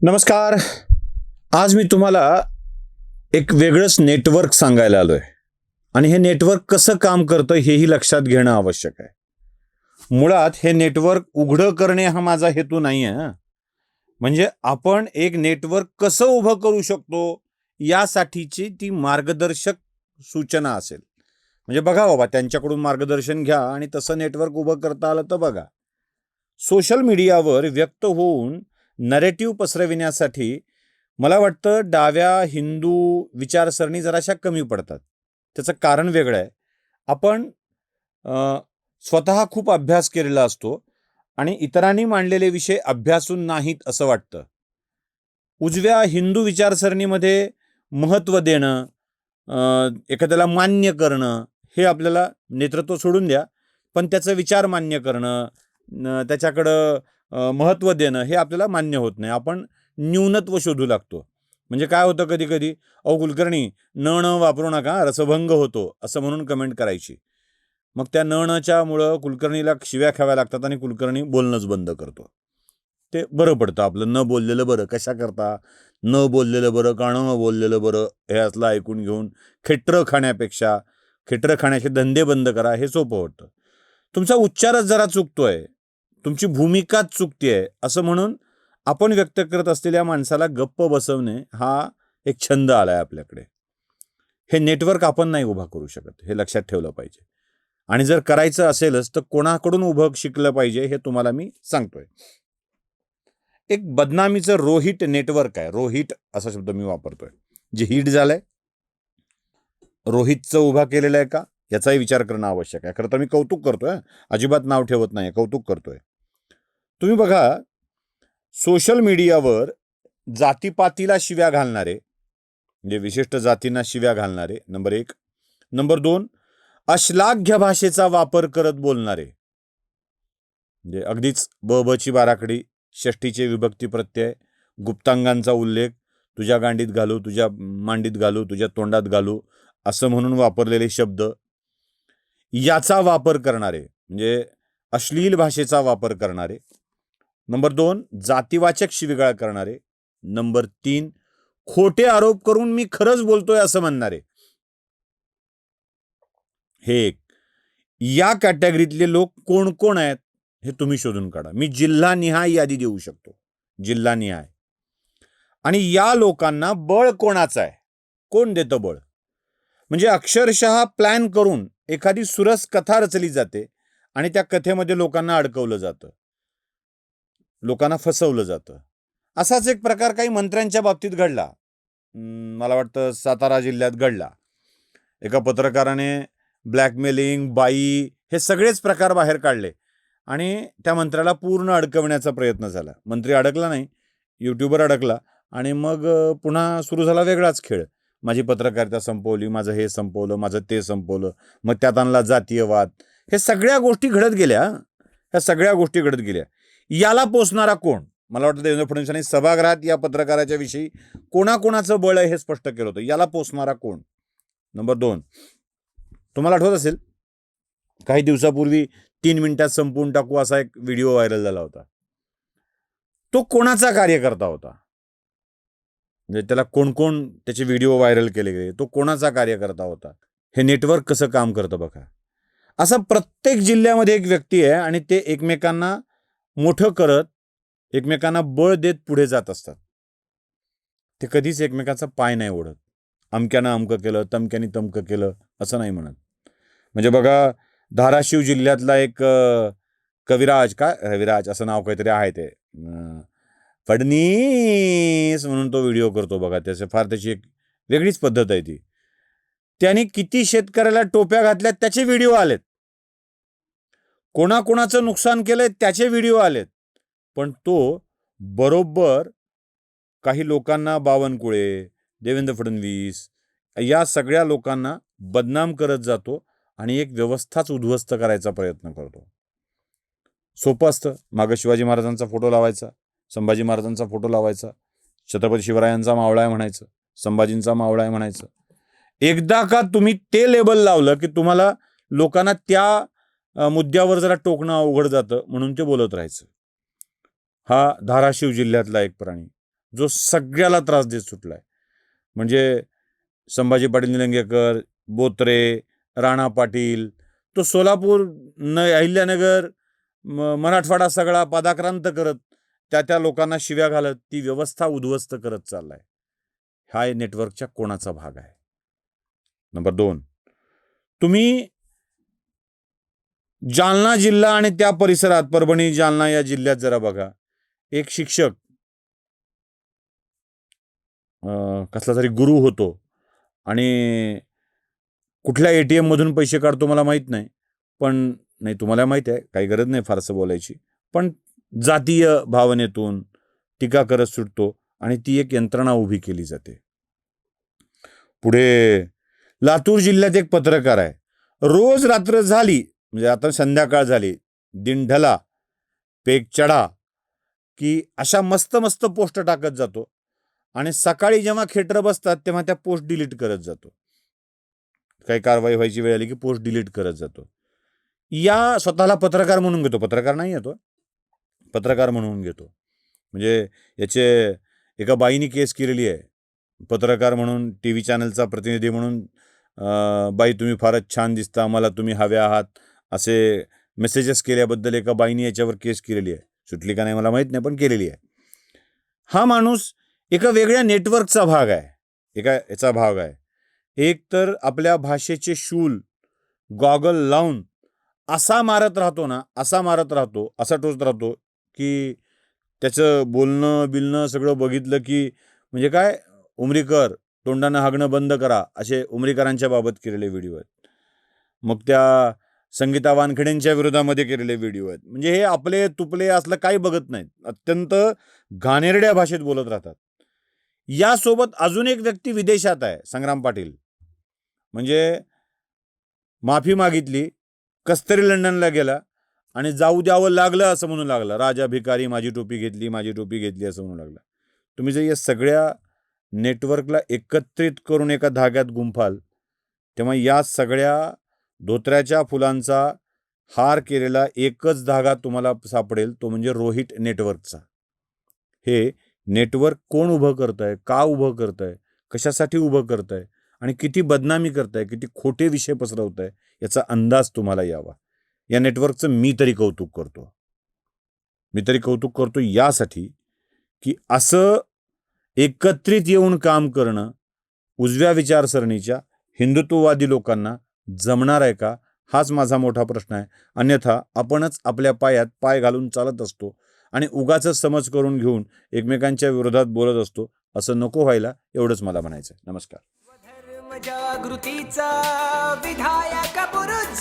नमस्कार. आज मी तुम्हाला एक वेगळंच नेटवर्क सांगायला आलोय आणि हे नेटवर्क कसं काम करतं हेही लक्षात घेणं आवश्यक आहे. मुळात हे नेटवर्क उघडं करणे हा माझा हेतू नाही आहे. म्हणजे आपण एक नेटवर्क कसं उभं करू शकतो यासाठीची ती मार्गदर्शक सूचना असेल. म्हणजे बघा बाबा, त्यांच्याकडून मार्गदर्शन घ्या आणि तसं नेटवर्क उभं करता आलं तर बघा. सोशल मीडियावर व्यक्त होऊन नरेटिव्ह पसरविण्यासाठी मला वाटतं डाव्या हिंदू विचारसरणी जराशा कमी पडतात. त्याचं कारण वेगळं आहे. आपण स्वतः खूप अभ्यास केलेला असतो आणि इतरांनी मांडलेले विषय अभ्यासून नाहीत असं वाटतं. उजव्या हिंदू विचारसरणीमध्ये महत्त्व देणं, एखाद्याला मान्य करणं, हे आपल्याला नेतृत्व सोडून द्या, पण त्याचा विचार मान्य करणं, त्याच्याकडं महत्त्व देणं हे आपल्याला मान्य होत नाही. आपण न्यूनत्व शोधू लागतो. म्हणजे काय होतं, कधी कधी अहो कुलकर्णी न वापरू नका, रसभंग होतो असं म्हणून कमेंट करायची. मग त्या नच्यामुळं कुलकर्णीला शिव्या खाव्या लागतात आणि कुलकर्णी बोलणंच बंद करतो. ते बरं पडतं आपलं, न बोललेलं बरं. कशा करता न बोललेलं बरं का न बोललेलं बरं हे असलं ऐकून घेऊन खेटरं खाण्यापेक्षा खेटरं खाण्याचे धंदे बंद करा, हे सोपं वाटतं. तुमचा उच्चारच जरा चुकतोय, तुमची भूमिकाच चुकतीये असं म्हणून आपण व्यक्त करत असलेल्या माणसाला गप्प बसवणे हा एक छंद आलाय आपल्याकडे. हे नेटवर्क आपण नाही उभा करू शकत, हे लक्षात ठेवलं पाहिजे. आणि जर करायचं असेलच तर कोणाकडून उभं शिकलं पाहिजे हे तुम्हाला मी सांगतोय. एक बदनामीचं रोहिट नेटवर्क आहे. रोहिट असा शब्द मी वापरतोय, जे हिट झालंय. रोहितचं उभा केलेलं आहे का याचाही विचार करणं आवश्यक आहे. खरं तर मी कौतुक करतोय, अजिबात नाव ठेवत नाही, कौतुक करतोय. तुम्ही बघा, सोशल मीडियावर जातीपातीला शिव्या घालणारे, म्हणजे विशिष्ट जातींना शिव्या घालणारे, नंबर 1. नंबर 2, अश्लाघ्य भाषेचा वापर करत बोलणारे, म्हणजे अगदीच बची बाराखडी, षष्टीचे विभक्ती प्रत्यय, गुप्तांगांचा उल्लेख, तुझ्या गांडीत घालू, तुझ्या मांडीत घालू, तुझ्या तोंडात घालू असं म्हणून वापरलेले शब्द, याचा वापर करणारे, म्हणजे अश्लील भाषेचा वापर करणारे. नंबर 2, जातीवाचक शिवीगाळ करणारे. नंबर 3, खोटे आरोप करून मी खरंच बोलतोय असं म्हणणारे. हे एक. या कॅटेगरीतले लोक कोण कोण आहेत हे तुम्ही शोधून काढा. मी जिल्हानिहाय यादी देऊ शकतो, जिल्हानिहाय. आणि या लोकांना बळ कोणाचं आहे, कोण देतं बळ? म्हणजे अक्षरशः प्लॅन करून एखादी सुरस कथा रचली जाते आणि त्या कथेमध्ये लोकांना अडकवलं जातं, लोकांना फसवलं जातं. असाच एक प्रकार काही मंत्र्यांच्या बाबतीत घडला. मला वाटतं सातारा जिल्ह्यात घडला. एका पत्रकाराने ब्लॅकमेलिंग, बाई, हे सगळेच प्रकार बाहेर काढले आणि त्या मंत्र्याला पूर्ण अडकवण्याचा प्रयत्न झाला. मंत्री अडकला नाही, यूट्यूबर अडकला आणि मग पुन्हा सुरू झाला वेगळाच खेळ. माझी पत्रकारिता संपवली, माझं हे संपवलं, माझं ते संपवलं, मग त्यात आणला जातीयवाद. हे सगळ्या गोष्टी घडत गेल्या. ह्या सगळ्या गोष्टी घडत गेल्या. याला पोचणारा कोण? मला वाटतं देवेंद्र फडणवीसांनी सभागृहात या पत्रकाराच्या विषयी कोणाकोणाचं बळ आहे हे स्पष्ट केलं होतं. याला पोचणारा कोण? नंबर 2, तुम्हाला आठवत असेल काही दिवसापूर्वी 3 मिनिटात संपवून टाकू असा एक व्हिडिओ व्हायरल झाला होता. तो कोणाचा कार्यकर्ता होता? म्हणजे त्याला कोण कोण त्याचे व्हिडिओ व्हायरल केले गेले, तो कोणाचा कार्यकर्ता होता? हे नेटवर्क कसं काम करतं बघा. असं प्रत्येक जिल्ह्यामध्ये एक व्यक्ती आहे आणि ते एकमेकांना मोठं करत, एकमेकांना बळ देत पुढे जात असतात. ते कधीच एकमेकांचा पाय नाही ओढत. अमक्यानं अमकं केलं, तमक्याने तमकं केलं असं नाही म्हणत. म्हणजे बघा, धाराशिव जिल्ह्यातला एक कविराज, काय रविराज असं नाव काहीतरी आहे, ते फडणीस म्हणून तो व्हिडिओ करतो बघा. त्याची एक वेगळीच पद्धत आहे ती. त्याने किती शेतकऱ्याला टोप्या घातल्यात त्याचे व्हिडिओ आलेत, कोणाकोणाचं नुकसान केलंय त्याचे व्हिडिओ आलेत. पण तो बरोबर काही लोकांना, बावनकुळे, देवेंद्र फडणवीस, या सगळ्या लोकांना बदनाम करत जातो आणि एक व्यवस्थाच उद्ध्वस्त करायचा प्रयत्न करतो. सोपं असतं. मागं शिवाजी महाराजांचा फोटो लावायचा, संभाजी महाराजांचा फोटो लावायचा, छत्रपती शिवरायांचा मावळा आहे म्हणायचं, संभाजींचा मावळा आहे म्हणायचं. एकदा का तुम्ही ते लेबल लावलं की तुम्हाला लोकांना त्या मुद्द्यावर जरा टोकणं अवघड जातं, म्हणून ते बोलत राहायचं. हा धाराशिव जिल्ह्यातला एक प्राणी. जो सगळ्याला त्रास देत सुटलाय. म्हणजे संभाजी पाटील निलंगेकर, बोत्रे, राणा पाटील, तो सोलापूर अहिल्यानगर मराठवाडा सगळा पादाक्रांत करत त्या लोकांना शिव्या घालत ती व्यवस्था उद्ध्वस्त करत चाललाय. हा नेटवर्कच्या कोणाचा भाग आहे? नंबर 2, तुम्ही जालना जिल्हा आणि त्या परिसरात, परभणी जालना या जिल्ह्यात जरा बघा, एक शिक्षक कसला तरी गुरु होतो आणि कुठल्या ATM मधून पैसे काढतो मला माहित नाही, पण नाही तुम्हाला माहित आहे, काही गरज नाही फारसं बोलायची, पण जातीय भावनेतून टीका करत सुटतो आणि ती एक यंत्रणा उभी केली जाते. पुढे लातूर जिल्ह्यात एक पत्रकार आहे, रोज रात्र झाली म्हणजे आता संध्याकाळ झाली, दिन ढला पेक चढा की अशा मस्त मस्त पोस्ट टाकत जातो आणि सकाळी जेव्हा खेटर बसतात तेव्हा त्या पोस्ट डिलीट करत जातो. काही कारवाई व्हायची वेळ आली की पोस्ट डिलीट करत जातो. या स्वतःला पत्रकार म्हणून घेतो, पत्रकार नाही येतो, पत्रकार म्हणून घेतो. म्हणजे याचे एका बाईनी केस केलेली आहे, पत्रकार म्हणून, TV चॅनलचा प्रतिनिधी म्हणून, बाई तुम्ही फारच छान दिसता, मला तुम्ही हवे आहात, असे मेसेजेस केल्याबद्दल एका बाईनी याच्यावर केस केलेली आहे. सुटली का नाही मला माहीत नाही, पण केलेली आहे. हा माणूस एका वेगळ्या नेटवर्कचा भाग आहे, एका याचा भाग आहे. एक तर आपल्या भाषेचे शूल गॉगल लावून असा मारत राहतो ना, असा मारत राहतो, असा टोचत राहतो की त्याचं बोलणं सगळं बघितलं की म्हणजे काय, उमरीकर तोंडानं हागणं बंद करा, असे उमरीकरांच्या बाबत केलेले व्हिडिओ आहेत. मग त्या संगीता वानखेडेंच्या विरोधामध्ये केलेले व्हिडिओ आहेत. म्हणजे हे आपले तुपले असलं काही बघत नाहीत, अत्यंत घाणेरड्या भाषेत बोलत राहतात. यासोबत अजून एक व्यक्ती विदेशात आहे, संग्राम पाटील. म्हणजे माफी मागितली, कस्तरी लंडनला गेला आणि जाऊ द्यावं लागलं असं म्हणू लागला, राजा भिकारी माझी टोपी घेतली, माझी टोपी घेतली असं म्हणू लागला. तुम्ही जर या सगळ्या नेटवर्कला एकत्रित करून एका धाग्यात गुंफाल तेव्हा या सगळ्या धोत्र्याच्या फुलांचा हार केलेला एकच धागा तुम्हाला सापडेल, तो म्हणजे रोहित नेटवर्कचा. हे नेटवर्क कोण उभं करतंय, का उभं करतंय, कशासाठी उभं करतंय आणि किती बदनामी करताय, किती खोटे विषय पसरवताय याचा अंदाज तुम्हाला यावा. या नेटवर्कचं मी तरी कौतुक करतो यासाठी की असं एकत्रित येऊन काम करणं उजव्या विचारसरणीच्या हिंदुत्ववादी लोकांना जमणार आहे का, हाच माझा मोठा प्रश्न आहे. अन्यथा आपणच आपल्या पायात पाय घालून चालत असतो आणि उगाच समज करून घेऊन एकमेकांच्या विरोधात बोलत असतो. असं नको व्हायला, एवढंच मला म्हणायचं. नमस्कार. जागृतीचा विधायक बुरुज